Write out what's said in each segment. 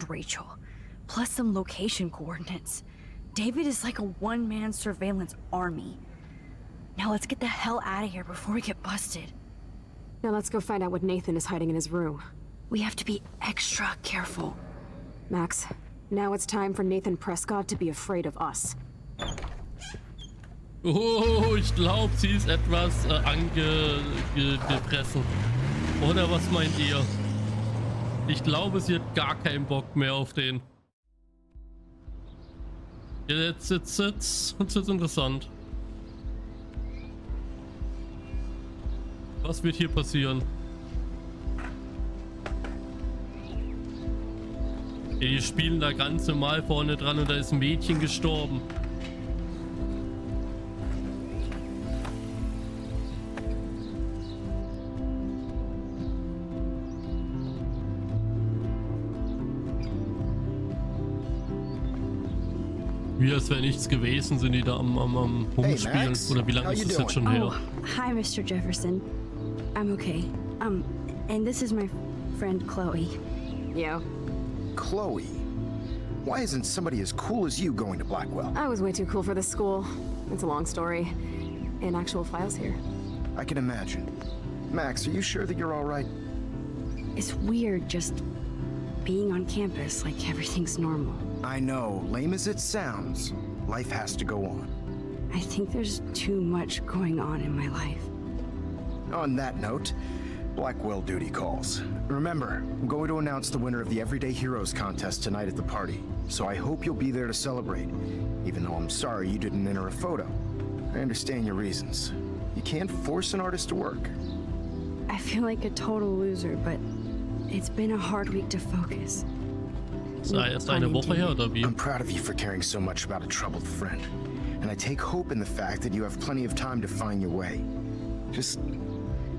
Rachel, plus some location coordinates. David is like a one-man surveillance army. Now let's get the hell out of here before we get busted. Now let's go find out what Nathan is hiding in his room. We have to be extra careful. Max, now it's time for Nathan Prescott to be afraid of us. Oh, ich glaube, sie ist etwas angepressen. Oder was meint ihr? Ich glaube, sie hat gar keinen Bock mehr auf den. Jetzt wird's interessant. Was wird hier passieren? Die spielen da ganz normal vorne dran und da ist ein Mädchen gestorben. Wie als wäre nichts gewesen, sind die da am Rumspielen. Hey Max, oder wie lange ist das jetzt schon her? Oh, hi, Mr. Jefferson. I'm okay. And this is my friend Chloe. Yo. Chloe, why isn't somebody as cool as you going to Blackwell? I was way too cool for this school. It's a long story. In actual files here. I can imagine. Max, are you sure that you're all right? It's weird just being on campus like everything's normal. I know, lame as it sounds, life has to go on. I think there's too much going on in my life. On that note, Blackwell duty calls. Remember, I'm going to announce the winner of the Everyday Heroes contest tonight at the party, so I hope you'll be there to celebrate, even though I'm sorry you didn't enter a photo. I understand your reasons. You can't force an artist to work. I feel like a total loser, but it's been a hard week to focus. Sei erst eine Woche her oder wie? I'm proud of you for caring so much about a troubled friend, and I take hope in the fact that you have plenty of time to find your way. Just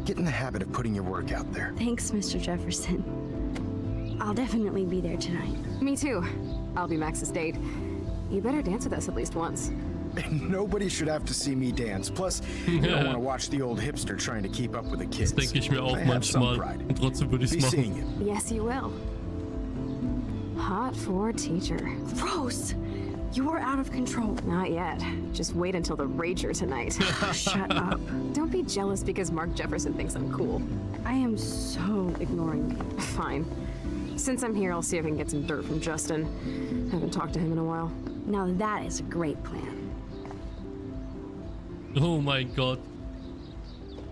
get in the habit of putting your work out there. Thanks, Mr. Jefferson. I'll definitely be there tonight. Me too. I'll be Max's date. You better dance with us at least once. Nobody should have to see me dance. Plus, you don't want to watch the old hipster trying to keep up with the kids. Das denke ich mir auch I have some manchmal. pride. Und trotzdem würde ich Be es seeing machen. you. Yes, you will. Hot for teacher. Rose, you are out of control. Not yet. Just wait until the rager tonight. Shut up. Don't be jealous because Mark Jefferson thinks I'm cool. I am so ignoring you. Fine. Since I'm here, I'll see if I can get some dirt from Justin. Haven't talked to him in a while. Now that is a great plan. Oh mein Gott.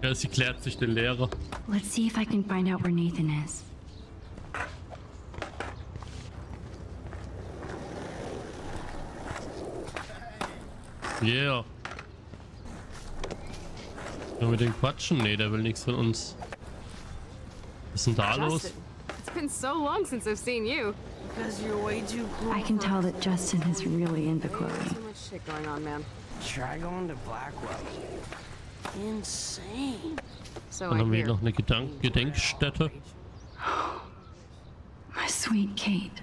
Ja, sie klärt sich den Lehrer. Let's see if I can find out where Nathan is. Yeah. Wollen wir den quatschen? Nee, der will nichts von uns. Was ist denn da los? Justin, it's been so long since I've seen you. Because you're way too cool. I can tell that Justin is really into Chloe. Too much shit going on, man. Try going to Blackwell. Insane. So Dann I haben wir hear. hier noch eine Gedenkstätte. My sweet Kate.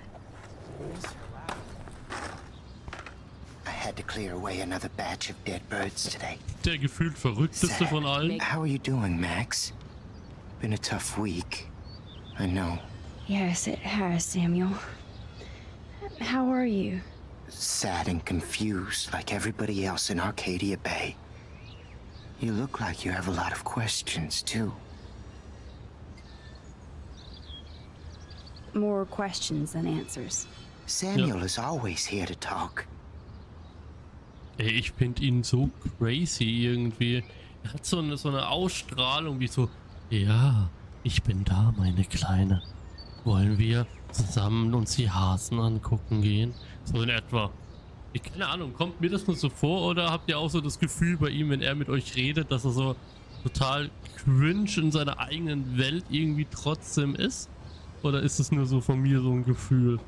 I had to clear away another batch of dead birds today. Der gefühlt verrückteste von allen. How are you doing, Max? Been a tough week. I know. Yes, it has, Samuel. How are you? Sad and confused like everybody else in Arcadia Bay. You look like you have a lot of questions, too. More questions than answers. Samuel is always here to talk. Ey, ich finde ihn so crazy irgendwie. Er hat so eine Ausstrahlung wie so, ja, ich bin da, meine Kleine. Wollen wir zusammen uns die Hasen angucken gehen? So in etwa. Keine Ahnung, kommt mir das nur so vor oder habt ihr auch so das Gefühl bei ihm, wenn er mit euch redet, dass er so total cringe in seiner eigenen Welt irgendwie trotzdem ist? Oder ist es nur so von mir so ein Gefühl?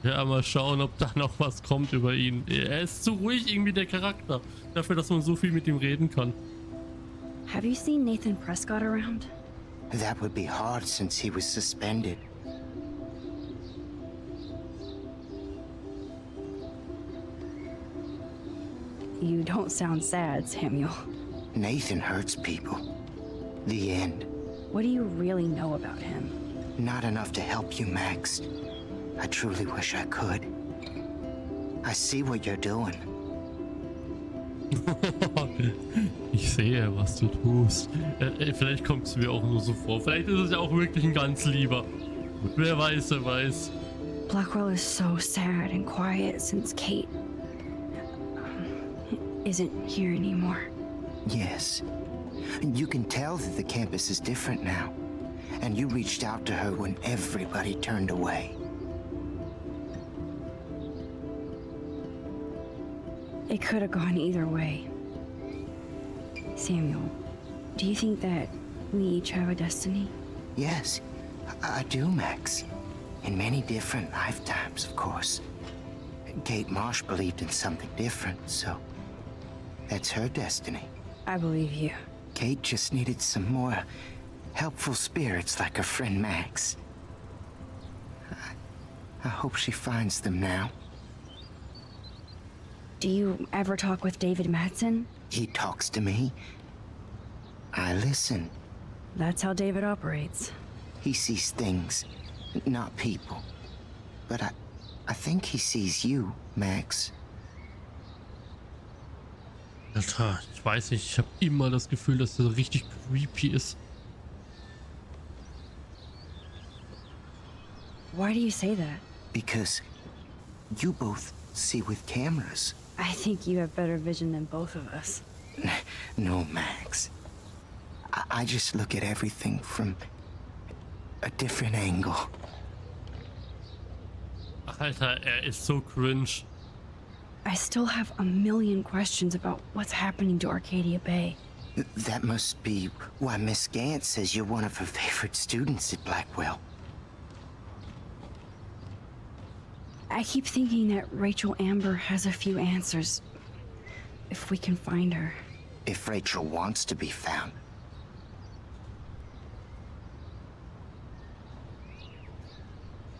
Ja, mal schauen, ob da noch was kommt über ihn. Er ist zu ruhig irgendwie, der Charakter. Dafür, dass man so viel mit ihm reden kann. Have you seen Nathan Prescott around? That would be hard since he was suspended. You don't sound sad, Samuel. Nathan hurts people. The end. What do you really know about him? Not enough to help you, Max. I truly wish I could. I see what you're doing. Ich sehe, was du tust. Vielleicht kommt es mir auch nur so vor. Vielleicht ist es ja auch wirklich ein ganz lieber. Wer weiß, wer weiß. Blackwell is so sad and quiet since Kate isn't here anymore. Yes. You can tell that the campus is different now. And you reached out to her when everybody turned away. It could have gone either way. Samuel, do you think that we each have a destiny? Yes, I do, Max. In many different lifetimes, of course. Kate Marsh believed in something different, so that's her destiny. I believe you. Kate just needed some more helpful spirits like her friend Max. I hope she finds them now. Do you ever talk with David Madsen? He talks to me. I listen. That's how David operates. He sees things, not people. But I think he sees you, Max. Alter, ich weiß nicht, ich habe immer das Gefühl, dass der so richtig creepy ist. Why do you say that? Because you both see with cameras. I think you have better vision than both of us. No, Max. I just look at everything from a different angle. Ach, Alter, er ist so cringe. I still have a million questions about what's happening to Arcadia Bay. That must be why Miss Gant says you're one of her favorite students at Blackwell. I keep thinking that Rachel Amber has a few answers. If we can find her. If Rachel wants to be found.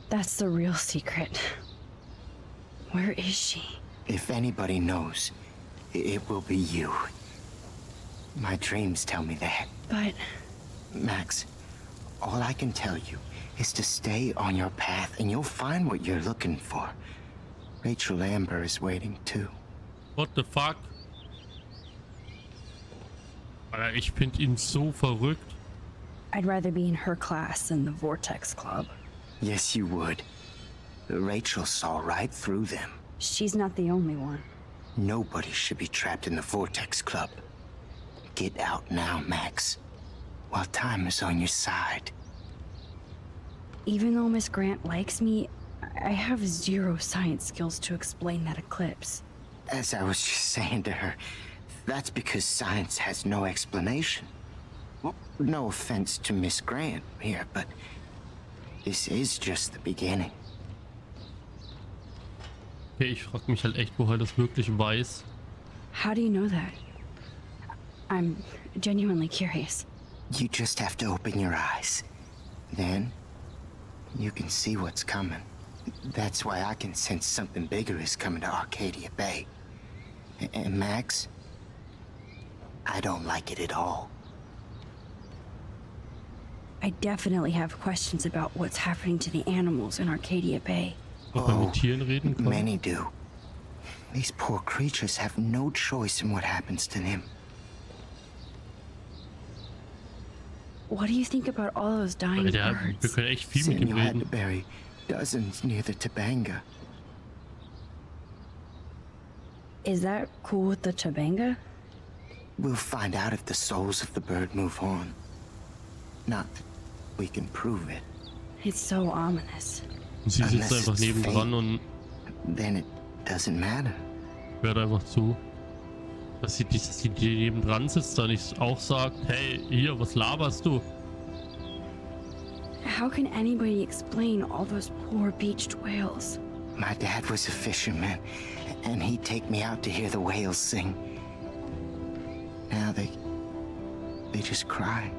That's the real secret. Where is she? If anybody knows, it will be you. My dreams tell me that. But Max, all I can tell you is to stay on your path and you'll find what you're looking for. Rachel Amber is waiting too. What the fuck? Alter, ich finde ihn so verrückt. I'd rather be in her class than the Vortex Club. Yes, you would. Rachel saw right through them. She's not the only one. Nobody should be trapped in the Vortex Club. Get out now, Max, while time is on your side. Even though Miss Grant likes me, I have zero science skills to explain that eclipse. As I was just saying to her, that's because science has no explanation. Well, no offense to Miss Grant here, but this is just the beginning. Okay, ich frage mich halt echt, woher das wirklich weiß. How do you know that? I'm genuinely curious. You just have to open your eyes. Then, you can see what's coming. That's why I can sense something bigger is coming to Arcadia Bay. And Max, I don't like it at all. I definitely have questions about what's happening to the animals in Arcadia Bay. Ob man mit Tieren reden kann? Many do. These poor creatures have no choice in what happens to them. What do you think about all those dying Alter, wir birds? können echt viel mit ihm Samuel had to reden. bury dozens near the Tabanga. Is that cool with the Tabanga? We'll find out if the souls of the bird move on. Not that we can prove it. It's so ominous. Und sie sitzt einfach nebendran und Then it doesn't matter. hört einfach zu. Dass sie nebendran sitzt, da nicht auch sagt, hey, hier, was laberst du? How can anybody explain all those poor beached whales? My dad was a fisherman, and he'd take me out to hear the whales sing. Now they just cry.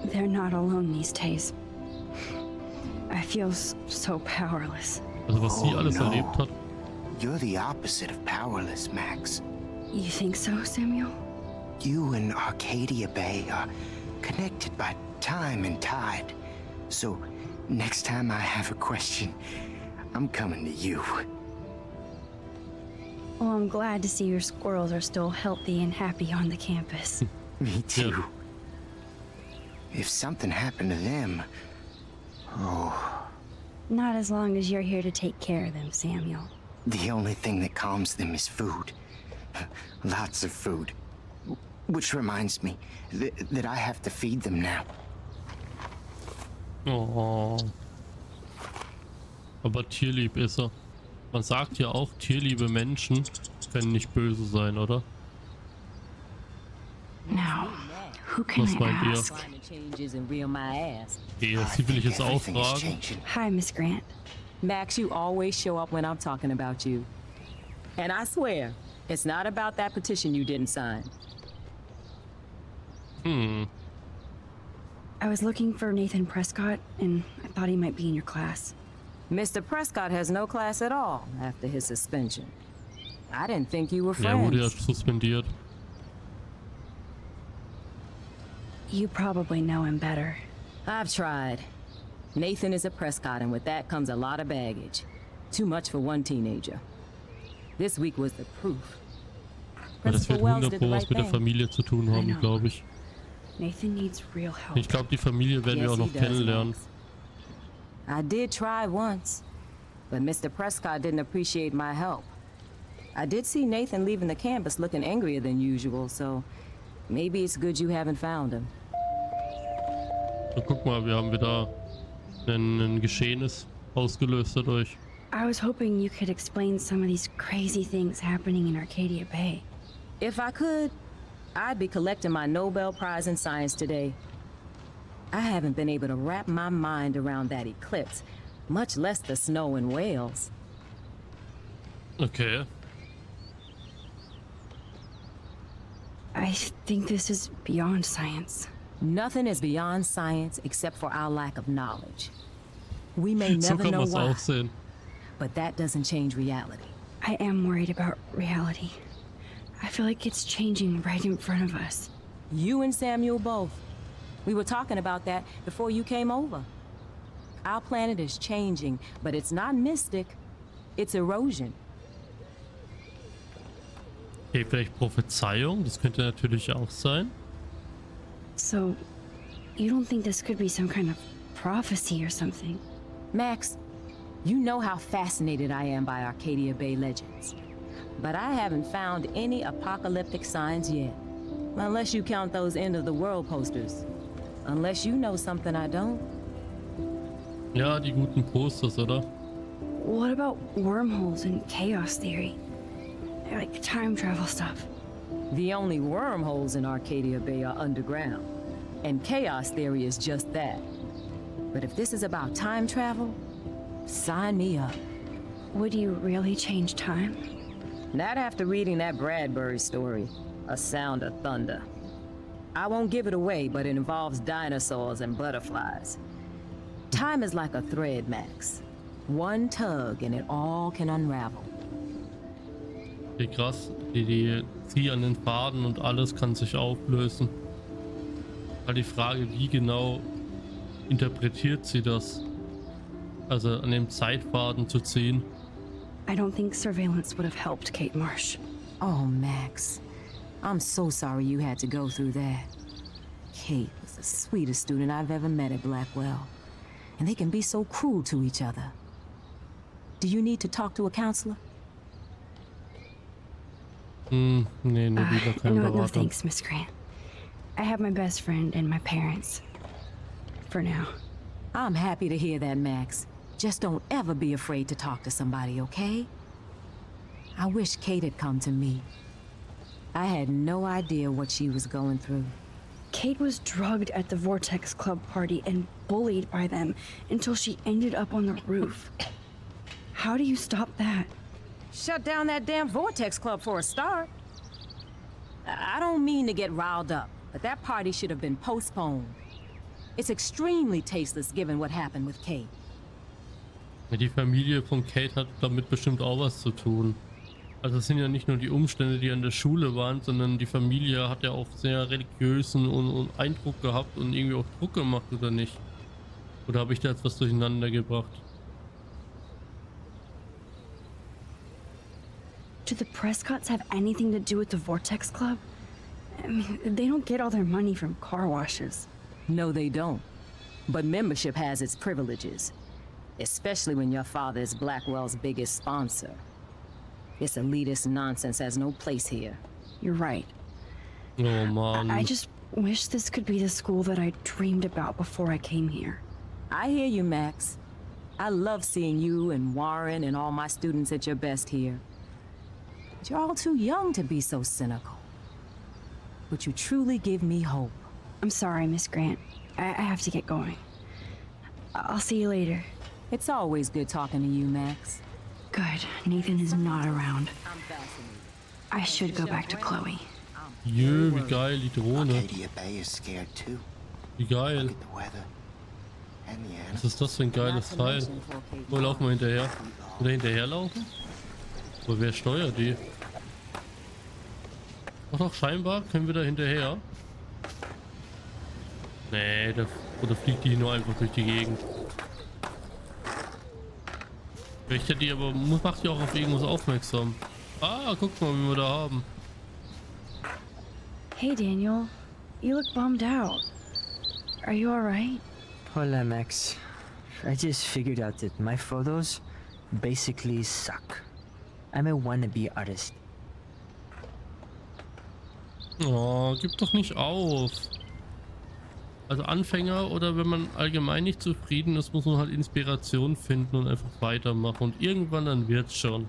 They're not alone these days. I feel so powerless. Also was sie Oh, alles no. erlebt hat. You're the opposite of powerless, Max. You think so, Samuel? You and Arcadia Bay are connected by time and tide. So, next time I have a question, I'm coming to you. Well, I'm glad to see your squirrels are still healthy and happy on the campus. Me too. If something happened to them, oh, Not as long as you're here to take care of them, Samuel. the only thing that calms them is food. Lots of food. Which reminds me that I have to feed them now. Oh. Aber tierlieb ist er. Man sagt ja auch, tierliebe Menschen können nicht böse sein, oder? Now, who can Was I meint ihr? ask? Climate change isn't real my ass. Ja, sie will ich jetzt auch Everything is fragen. changing. Hi, Miss Grant. Max, you always show up when I'm talking about you. And I swear, it's not about that petition you didn't sign. I was looking for Nathan Prescott, and I thought he might be in your class. Mr. Prescott has no class at all after his suspension. I didn't think you were Er wurde ja friends. suspendiert. You probably know him better. I've tried. Nathan is a Prescott, and with that comes a lot of baggage. Too much for one teenager. This week was the proof. Weil das Principal wird Wells did the 100% was right mit der thing. Familie zu tun haben, know. glaube ich. Nathan needs real help. Ich glaube, die Familie werden wir Yes, auch he noch does, kennenlernen. Max. I did try once, but Mr. Prescott didn't appreciate my help. I did see Nathan leaving the campus looking angrier than usual, so maybe it's good you haven't found him. So, guck mal, wir haben wieder ein Geschehnis ausgelöst dadurch. I was hoping you could explain some of these crazy things happening in Arcadia Bay. If I could, I'd be collecting my Nobel Prize in Science today. I haven't been able to wrap my mind around that eclipse, much less the snow in Wales. Okay. I think this is beyond science. Nothing is beyond science except for our lack of knowledge. We may So never kann know man es why, auch sehen. but that doesn't change reality. I am worried about reality. I feel like it's changing right in front of us. You and Samuel both. We were talking about that before you came over. Our planet is changing, but it's not mystic. It's erosion. Okay, vielleicht Prophezeiung, das könnte natürlich auch sein. So, you don't think this could be some kind of prophecy or something? Max, you know how fascinated I am by Arcadia Bay legends. But I haven't found any apocalyptic signs yet. Unless you count those end of the world posters. Unless you know something I don't. Ja, die guten Posters, oder? What about wormholes and chaos theory? Like time travel stuff. The only wormholes in Arcadia Bay are underground. And chaos theory is just that. But if this is about time travel, sign me up. Would you really change time? Not after reading that Bradbury story, A Sound of Thunder. I won't give it away, but it involves dinosaurs and butterflies. Time is like a thread, Max. One tug and it all can unravel. Wie krass, die ziehen an den Faden und alles kann sich auflösen. Halt die Frage, wie genau interpretiert sie das? Also an dem Zeitfaden zu ziehen. I don't think surveillance would have helped Kate Marsh. Oh, Max. I'm so sorry you had to go through that. Kate was the sweetest student I've ever met at Blackwell. And they can be so cruel to each other. Do you need to talk to a counselor? Nee, lieber kein No, Berater. thanks, Miss Grant. I have my best friend and my parents. For now. I'm happy to hear that, Max. Just don't ever be afraid to talk to somebody, okay? I wish Kate had come to me. I had no idea what she was going through. Kate was drugged at the Vortex Club party and bullied by them until she ended up on the roof. How do you stop that? Shut down that damn Vortex Club for a start. I don't mean to get riled up, but that party should have been postponed. It's extremely tasteless given what happened with Kate. Ja, die Familie von Kate hat damit bestimmt auch was zu tun. Also es sind ja nicht nur die Umstände, die an der Schule waren, sondern die Familie hat ja auch sehr religiösen und Eindruck gehabt und irgendwie auch Druck gemacht, oder nicht? Oder habe ich da jetzt was durcheinander gebracht? Do the Prescotts have anything to do with the Vortex Club? I mean, they don't get all their money from car washes. No, they don't. But membership has its privileges. Especially when your father is Blackwell's biggest sponsor. This elitist nonsense has no place here. You're right. Oh Mann. I just wish this could be the school that I dreamed about before I came here. I hear you, Max. I love seeing you and Warren and all my students at your best here. But you're all too young to be so cynical. But you truly give me hope. I'm sorry, Miss Grant. I have to get going. I'll see you later. It's always good talking to you, Max. Good. Nathan is not around. I'm fascinated. I should go back to Chloe. Jö, wie geil, die Drohne. Arcadia Bay is scared too. Wie geil. Look at the weather. And the Was animals. ist das für ein geiles Teil? Wo laufen wir hinterher? Oder hinterherlaufen? Aber wer steuert die? Ach doch, scheinbar können wir da hinterher. Nee, oder fliegt die nur einfach durch die Gegend? Vielleicht hat die aber, macht die auch auf irgendwas aufmerksam. Ah, guck mal, wie wir da haben. Hey, Daniel. You look bummed out. Are you alright? Hola, Max. I just figured out that my photos basically suck. I'm a wannabe artist. Oh, gib doch nicht auf. Also Anfänger oder wenn man allgemein nicht zufrieden ist, muss man halt Inspiration finden und einfach weitermachen. Und irgendwann dann wird's schon.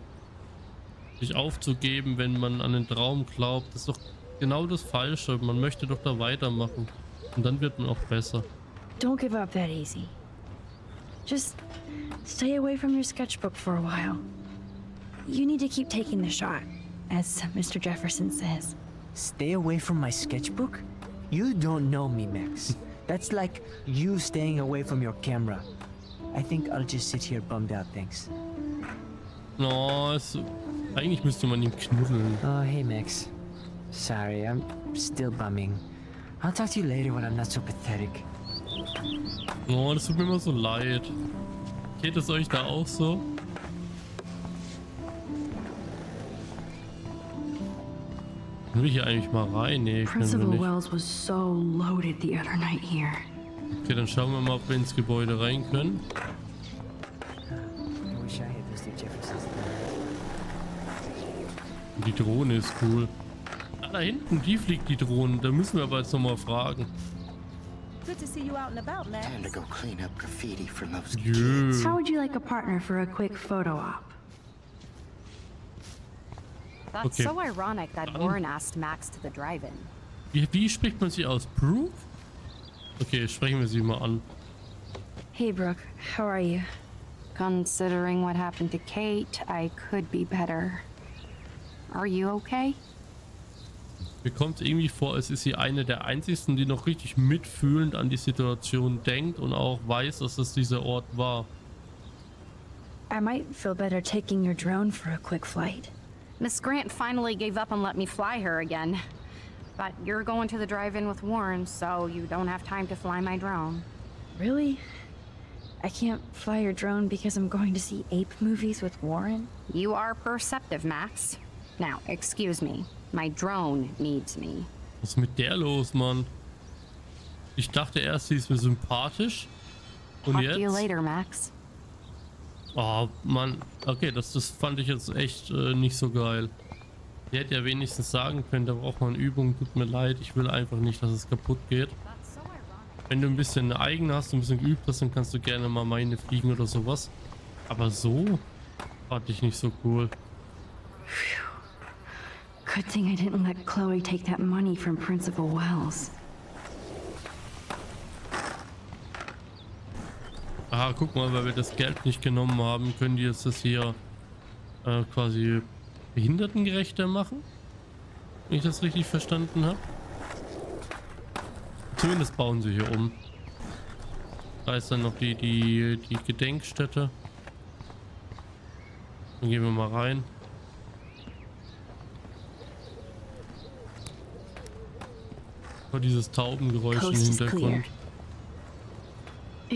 Sich aufzugeben, wenn man an den Traum glaubt, ist doch genau das Falsche. Man möchte doch da weitermachen. Und dann wird man auch besser. Don't give up that easy. Just stay away from your sketchbook for a while. You need to keep taking the shot, as Mr. Jefferson says. Stay away from my sketchbook? You don't know me, Max. That's like you staying away from your camera. I think I'll just sit here bummed out, thanks. Oh, eigentlich müsste man ihn knuddeln. Oh, hey, Max. Sorry, I'm still bumming. I'll talk to you later when I'm not so pathetic. Oh, das tut mir immer so leid. Geht es euch da auch so? Können wir hier eigentlich mal rein? Nee, können wir Principal nicht. Wells was so loaded the other night here. Okay, dann schauen wir mal, ob wir ins Gebäude rein können. I wish I had Mr. Jefferson's number. Die Drohne ist cool. Ah, da hinten, die fliegt die Drohne. Da müssen wir aber jetzt nochmal fragen. Good to see you out and about, Max. Time to go clean up graffiti from those Jö. How would you like a partner for a quick photo op? That's Okay. so ironic that Warren asked Max to the drive-in. Wie spricht man sie aus? Brooke? Okay, sprechen wir sie mal an. Hey, Brooke. How are you? Considering what happened to Kate, I could be better. Are you okay? Mir kommt irgendwie vor, es ist sie eine der einzigsten, die noch richtig mitfühlend an die Situation denkt und auch weiß, dass es dieser Ort war. I might feel better taking your drone for a quick flight. Miss Grant finally gave up and let me fly her again. But you're going to the drive-in with Warren, so you don't have time to fly my drone. Really? I can't fly your drone because I'm going to see ape movies with Warren? You are perceptive, Max. Now, excuse me. My drone needs me. Was ist mit der los, Mann? Ich dachte erst, sie ist mir sympathisch. Und Talk to you jetzt? later, Max. Oh, Mann. Okay, das fand ich jetzt echt nicht so geil. Die hätte ja wenigstens sagen können, da braucht man Übung. Tut mir leid, ich will einfach nicht, dass es kaputt geht. Wenn du ein bisschen eine eigene hast, ein bisschen geübt hast, dann kannst du gerne mal meine fliegen oder sowas. Aber so fand ich nicht so cool. Good thing I didn't let Chloe take that money from Principal Wells. Aha, guck mal, weil wir das Geld nicht genommen haben, können die jetzt das hier quasi behindertengerechter machen. Wenn ich das richtig verstanden habe. Zumindest bauen sie hier um. Da ist dann noch die Gedenkstätte. Dann gehen wir mal rein. Oh, dieses Taubengeräusch im Coast is clear. Hintergrund.